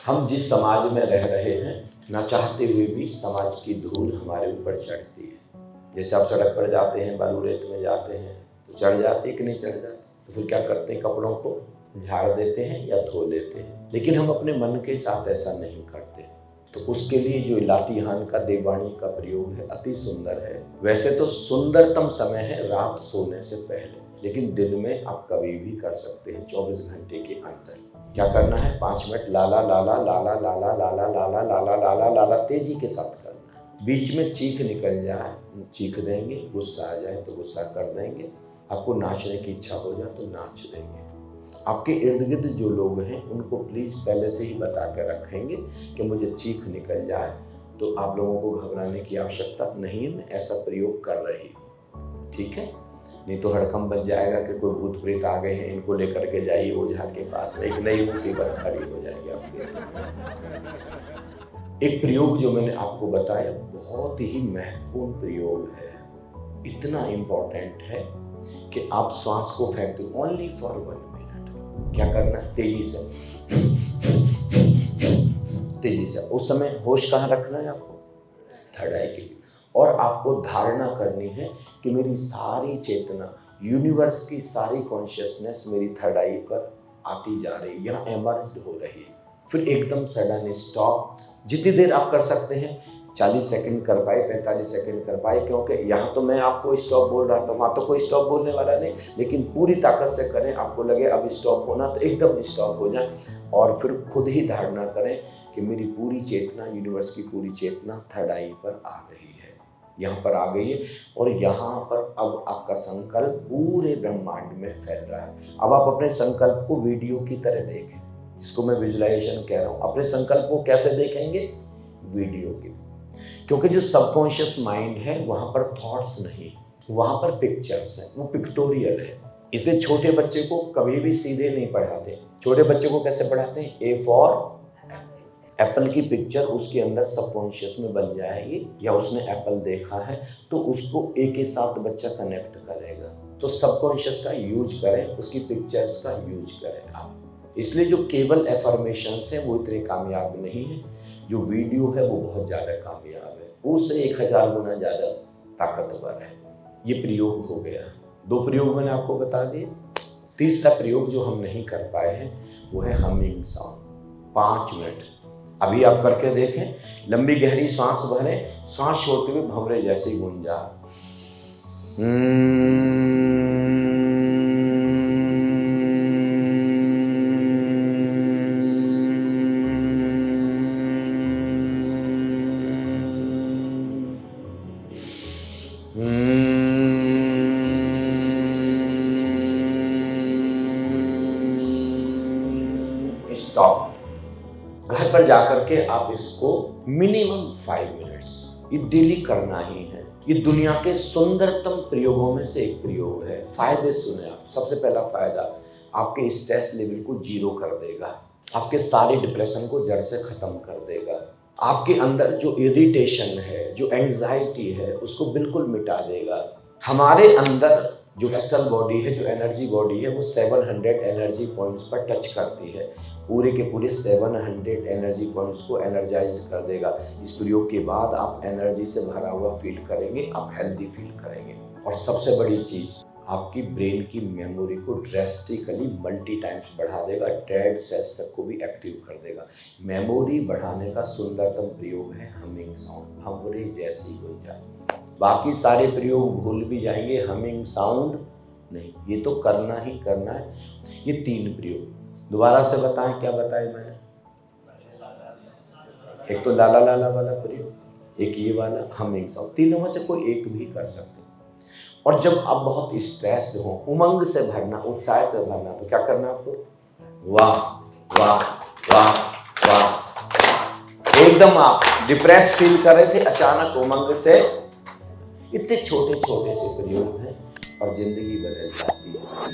हम जिस समाज में रह रहे हैं, ना चाहते हुए भी समाज की धूल हमारे ऊपर चढ़ती है। जैसे आप सड़क पर जाते हैं, बालू रेत में जाते हैं तो चढ़ जाती है कि नहीं चढ़ जाती, तो फिर क्या करते हैं, कपड़ों को झाड़ देते हैं या धो लेते हैं। लेकिन हम अपने मन के साथ ऐसा नहीं करते। तो उसके लिए जो लातीहान का देववाणी का प्रयोग है अति सुंदर है। वैसे तो सुंदरतम समय है रात सोने से पहले, लेकिन दिन में आप कभी भी कर सकते हैं 24 घंटे के अंदर। क्या करना है, 5 मिनट लाला लाला लाला लाला लाला लाला लाला लाला लाला तेजी के साथ करना है। बीच में चीख निकल जाए, चीख देंगे, गुस्सा आ जाए तो गुस्सा कर देंगे, आपको नाचने की इच्छा हो जाए तो नाच देंगे। आपके इर्द गिर्द जो लोग हैं उनको प्लीज़ पहले से ही बता कर रखेंगे कि मुझे चीख निकल जाए, तो आप लोगों को घबराने की आवश्यकता नहीं है, मैं ऐसा प्रयोग कर रही हूँ, ठीक है। नहीं तो हड़कंप बन जाएगा कि कोई भूत प्रेत आ गए हैं, इनको लेकर के जाइए ओझा के पास, एक नई मुसीबत खड़ी हो जाएगी आपके। एक प्रयोग जो मैंने आपको बताया बहुत ही महत्वपूर्ण प्रयोग है, इतना इम्पोर्टेंट है कि आप श्वास को फेंक दो ओनली फॉर 1 मिनट। क्या करना है, तेजी से। उस समय होश कहाँ रखना है आपको, थर्ड आई के लिए। और आपको धारणा करनी है कि मेरी सारी चेतना, यूनिवर्स की सारी कॉन्शियसनेस मेरी थर्ड आई पर आती जा रही है, यहाँ एमर्ज हो रही है। फिर एकदम सडन स्टॉप, जितनी देर आप कर सकते हैं, 40 सेकंड कर पाए, 45 सेकंड कर पाए, क्योंकि यहाँ तो मैं आपको स्टॉप बोल रहा था, वहाँ तो कोई स्टॉप बोलने वाला नहीं, लेकिन पूरी ताकत से करें। आपको लगे अब स्टॉप होना तो एकदम स्टॉप हो जाए, और फिर खुद ही धारणा करें कि मेरी पूरी चेतना, यूनिवर्स की पूरी चेतना थर्ड आई पर आ रही है, यहाँ पर आ गई है। और यहाँ पर अब आपका संकल्प पूरे ब्रह्मांड में फैल रहा है। अब आप अपने संकल्प को वीडियो की तरह देखें, जिसको मैं विजुअलाइजेशन कह रहा हूँ। अपने संकल्प को कैसे देखेंगे, वीडियो की, क्योंकि जो सबकॉन्शियस माइंड है वहाँ पर थॉट्स नहीं, वहाँ पर पिक्चर्स हैं, वो पिक्टोरियल है। इसलिए छोटे बच्चे को कभी भी सीधे नहीं पढ़ाते। छोटे बच्चे को कैसे पढ़ाते हैं, ए फॉर एप्पल की पिक्चर उसके अंदर सबकॉन्शियस में बन जाएगी, या उसने एप्पल देखा है तो उसको ए के साथ बच्चा कनेक्ट करेगा। तो सबकॉन्शियस का यूज करें, उसकी पिक्चर्स का यूज करें आप। इसलिए जो केवल एफर्मेशंस हैं वो इतने कामयाब नहीं है, जो वीडियो है वो बहुत ज़्यादा कामयाब है, उससे 1000 गुना ज़्यादा ताकतवर है। ये प्रयोग हो गया, 2 प्रयोग मैंने आपको बता दिए। तीसरा प्रयोग जो हम नहीं कर पाए हैं वो है हमिंग साउंड। 5 मिनट अभी आप करके देखें, लंबी गहरी सांस भरें, सांस छोड़ते हुए भंवरे जैसे गुंजार। स्टॉप। घर पर जाकर के आप इसको मिनिमम 5 मिनट्स ये डेली करना ही है। ये दुनिया के सुंदरतम प्रयोगों में से एक प्रयोग है। फायदे सुने आप। सबसे पहला फायदा, आपके स्ट्रेस लेवल को 0 कर देगा, आपके सारे डिप्रेशन को जड़ से खत्म कर देगा, आपके अंदर जो इरिटेशन है, जो एंजाइटी है, उसको बिल्कुल मिटा देगा। हमारे अंदर जो फिजिकल बॉडी है, जो एनर्जी बॉडी है, वो 700 एनर्जी पॉइंट्स पर टच करती है। पूरे के पूरे 700 एनर्जी पॉइंट्स को एनर्जाइज कर देगा। इस प्रयोग के बाद आप एनर्जी से भरा हुआ फील करेंगे, आप हेल्दी फील करेंगे। और सबसे बड़ी चीज़, आपकी ब्रेन की मेमोरी को ड्रेस्टिकली मल्टी टाइम्स बढ़ा देगा, डेड सेल्स तक को भी एक्टिव कर देगा। मेमोरी बढ़ाने का सुंदरतम प्रयोग है हमिंग साउंड, भंवरे जैसी गुंजान। बाकी सारे प्रयोग भूल भी जाएंगे, हमिंग साउंड नहीं, ये तो करना ही करना है। ये 3 प्रयोग दोबारा से बताएं, क्या बताएं मैंने? एक तो लाला लाला वाला प्रयोग, एक ये वाला हमिंग साउंड, तीनों में से कोई एक भी कर सकते हैं। और जब आप बहुत स्ट्रेस्ड हो, उमंग से भरना, उत्साह से भरना, तो क्या करना आपको, वाह वाह वाह वाह, एकदम आप डिप्रेस फील कर रहे थे, अचानक उमंग से। इतने छोटे छोटे से प्रयोग हैं और जिंदगी बदल जाती है।